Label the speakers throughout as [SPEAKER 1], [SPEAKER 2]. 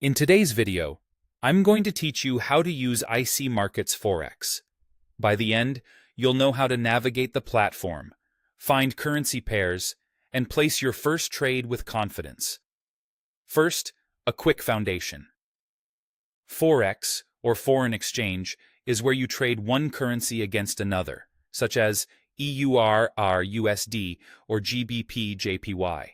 [SPEAKER 1] In today's video, I'm going to teach you how to use IC Markets Forex. By the end, you'll know how to navigate the platform, find currency pairs, and place your first trade with confidence. First, a quick foundation. Forex, or foreign exchange, is where you trade one currency against another, such as EUR/USD or GBP/JPY.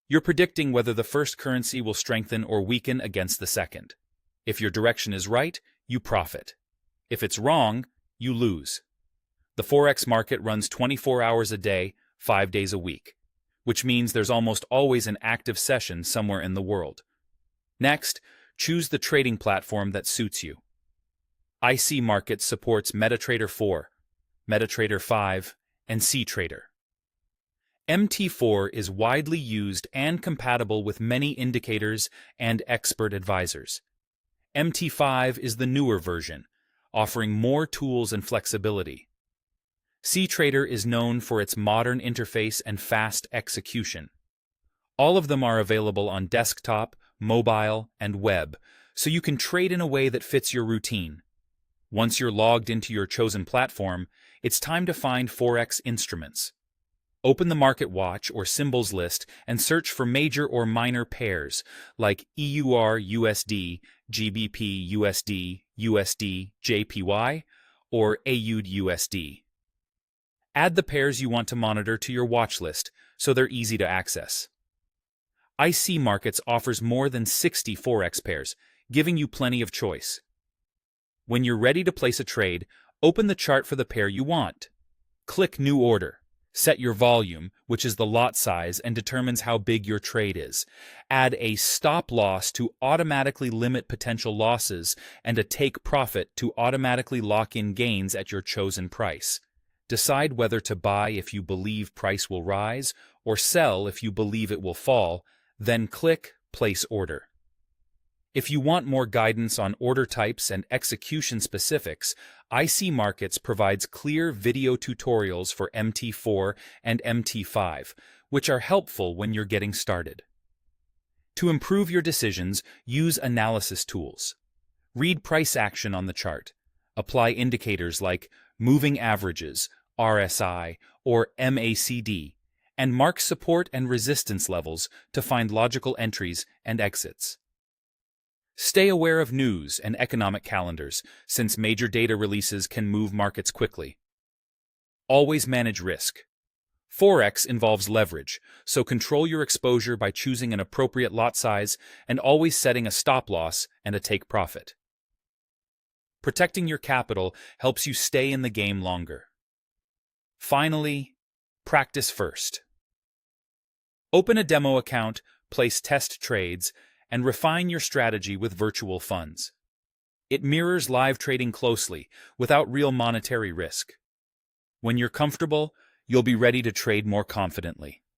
[SPEAKER 1] You're predicting whether the first currency will strengthen or weaken against the second. If your direction is right, you profit. If it's wrong, you lose. The Forex market runs 24 hours a day, 5 days a week, which means there's almost always an active session somewhere in the world. Next, choose the trading platform that suits you. IC Markets supports MetaTrader 4, MetaTrader 5, and CTrader. MT4 is widely used and compatible with many indicators and expert advisors. MT5 is the newer version, offering more tools and flexibility. CTrader is known for its modern interface and fast execution. All of them are available on desktop, mobile, and web, so you can trade in a way that fits your routine. Once you're logged into your chosen platform, it's time to find Forex instruments. Open the Market Watch or Symbols list and search for major or minor pairs like EUR/USD, GBP/USD, USD/JPY, or AUD/USD. Add the pairs you want to monitor to your watch list so they're easy to access. IC Markets offers more than 60 Forex pairs, giving you plenty of choice. When you're ready to place a trade, open the chart for the pair you want. Click New Order. Set your volume, which is the lot size and determines how big your trade is. Add a stop loss to automatically limit potential losses and a take profit to automatically lock in gains at your chosen price. Decide whether to buy if you believe price will rise or sell if you believe it will fall, then click Place Order. If you want more guidance on order types and execution specifics, IC Markets provides clear video tutorials for MT4 and MT5, which are helpful when you're getting started. To improve your decisions, use analysis tools. Read price action on the chart. Apply indicators like moving averages, RSI, or MACD, and mark support and resistance levels to find logical entries and exits. Stay aware of news and economic calendars, since major data releases can move markets quickly. Always manage risk. Forex involves leverage, so control your exposure by choosing an appropriate lot size and always setting a stop loss and a take profit. Protecting your capital helps you stay in the game longer. Finally, practice first. Open a demo account, place test trades, and refine your strategy with virtual funds. It mirrors live trading closely, without real monetary risk. When you're comfortable, you'll be ready to trade more confidently.